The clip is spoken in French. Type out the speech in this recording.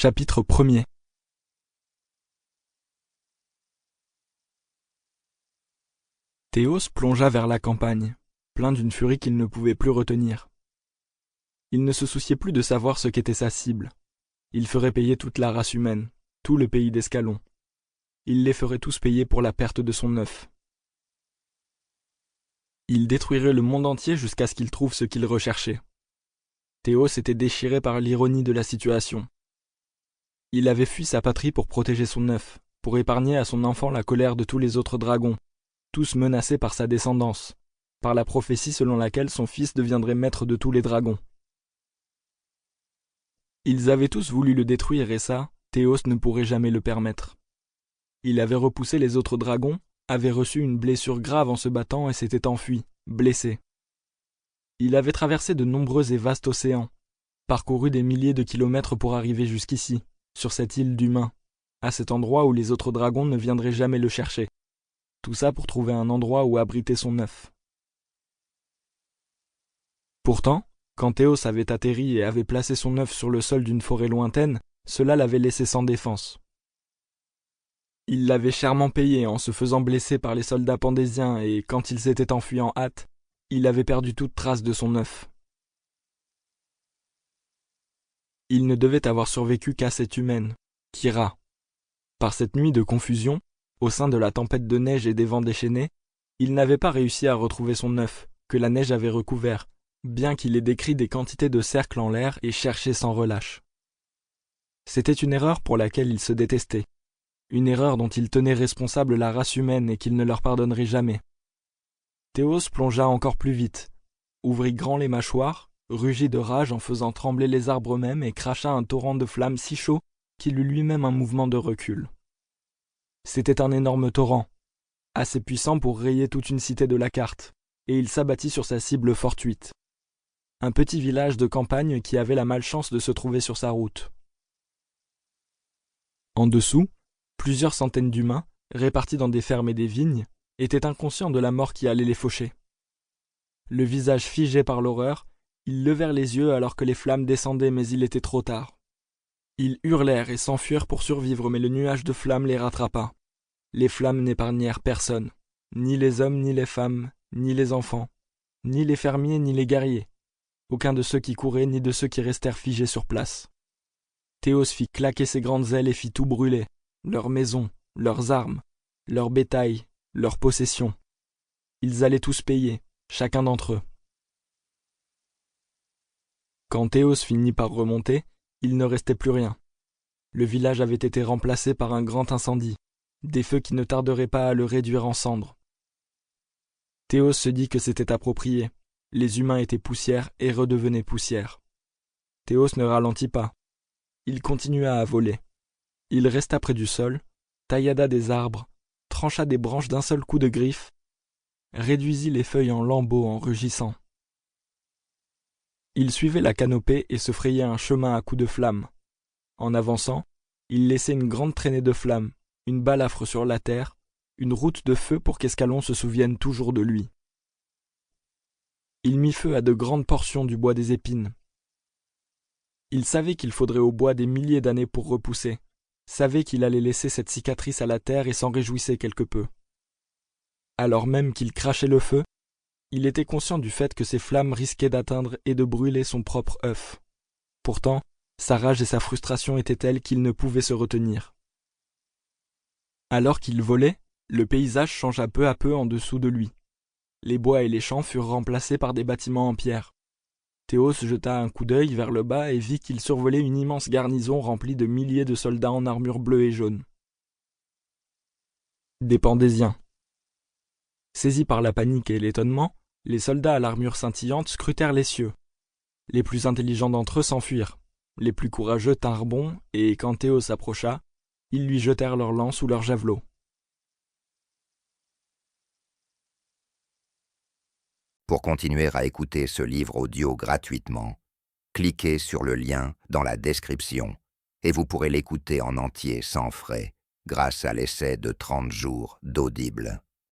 Chapitre 1er. Théos plongea vers la campagne, plein d'une furie qu'il ne pouvait plus retenir. Il ne se souciait plus de savoir ce qu'était sa cible. Il ferait payer toute la race humaine, tout le pays d'Escalon. Il les ferait tous payer pour la perte de son œuf. Il détruirait le monde entier jusqu'à ce qu'il trouve ce qu'il recherchait. Théos était déchiré par l'ironie de la situation. Il avait fui sa patrie pour protéger son œuf, pour épargner à son enfant la colère de tous les autres dragons, tous menacés par sa descendance, par la prophétie selon laquelle son fils deviendrait maître de tous les dragons. Ils avaient tous voulu le détruire et ça, Théos ne pourrait jamais le permettre. Il avait repoussé les autres dragons, avait reçu une blessure grave en se battant et s'était enfui, blessé. Il avait traversé de nombreux et vastes océans, parcouru des milliers de kilomètres pour arriver jusqu'ici, sur cette île d'humains, à cet endroit où les autres dragons ne viendraient jamais le chercher. Tout ça pour trouver un endroit où abriter son œuf. Pourtant, quand Théos avait atterri et avait placé son œuf sur le sol d'une forêt lointaine, cela l'avait laissé sans défense. Il l'avait chèrement payé en se faisant blesser par les soldats pandésiens et quand il s'était enfui en hâte, il avait perdu toute trace de son œuf. Il ne devait avoir survécu qu'à cette humaine, Kyra. Par cette nuit de confusion, au sein de la tempête de neige et des vents déchaînés, il n'avait pas réussi à retrouver son œuf, que la neige avait recouvert, bien qu'il ait décrit des quantités de cercles en l'air et cherché sans relâche. C'était une erreur pour laquelle il se détestait, une erreur dont il tenait responsable la race humaine et qu'il ne leur pardonnerait jamais. Théos plongea encore plus vite, ouvrit grand les mâchoires, rugit de rage en faisant trembler les arbres eux-mêmes et cracha un torrent de flammes si chaud qu'il eut lui-même un mouvement de recul. C'était un énorme torrent, assez puissant pour rayer toute une cité de la carte, et il s'abattit sur sa cible fortuite. Un petit village de campagne qui avait la malchance de se trouver sur sa route. En dessous, plusieurs centaines d'humains, répartis dans des fermes et des vignes, étaient inconscients de la mort qui allait les faucher. Le visage figé par l'horreur, ils levèrent les yeux alors que les flammes descendaient, mais il était trop tard. Ils hurlèrent et s'enfuirent pour survivre, mais le nuage de flammes les rattrapa. Les flammes n'épargnèrent personne, ni les hommes, ni les femmes, ni les enfants, ni les fermiers, ni les guerriers, aucun de ceux qui couraient, ni de ceux qui restèrent figés sur place. Théos fit claquer ses grandes ailes et fit tout brûler, leurs maisons, leurs armes, leur bétail, leurs possessions. Ils allaient tous payer, chacun d'entre eux. Quand Théos finit par remonter, il ne restait plus rien. Le village avait été remplacé par un grand incendie, des feux qui ne tarderaient pas à le réduire en cendres. Théos se dit que c'était approprié. Les humains étaient poussière et redevenaient poussière. Théos ne ralentit pas. Il continua à voler. Il resta près du sol, taillada des arbres, trancha des branches d'un seul coup de griffe, réduisit les feuilles en lambeaux en rugissant. Il suivait la canopée et se frayait un chemin à coups de flammes. En avançant, il laissait une grande traînée de flammes, une balafre sur la terre, une route de feu pour qu'Escalon se souvienne toujours de lui. Il mit feu à de grandes portions du bois des épines. Il savait qu'il faudrait au bois des milliers d'années pour repousser, savait qu'il allait laisser cette cicatrice à la terre et s'en réjouissait quelque peu. Alors même qu'il crachait le feu, il était conscient du fait que ces flammes risquaient d'atteindre et de brûler son propre œuf. Pourtant, sa rage et sa frustration étaient telles qu'il ne pouvait se retenir. Alors qu'il volait, le paysage changea peu à peu en dessous de lui. Les bois et les champs furent remplacés par des bâtiments en pierre. Théos jeta un coup d'œil vers le bas et vit qu'il survolait une immense garnison remplie de milliers de soldats en armure bleue et jaune. Des Pandésiens. Saisis par la panique et l'étonnement, les soldats à l'armure scintillante scrutèrent les cieux. Les plus intelligents d'entre eux s'enfuirent. Les plus courageux tinrent bon, et quand Théos s'approcha, ils lui jetèrent leurs lances ou leurs javelots. Pour continuer à écouter ce livre audio gratuitement, cliquez sur le lien dans la description et vous pourrez l'écouter en entier sans frais grâce à l'essai de 30 jours d'Audible.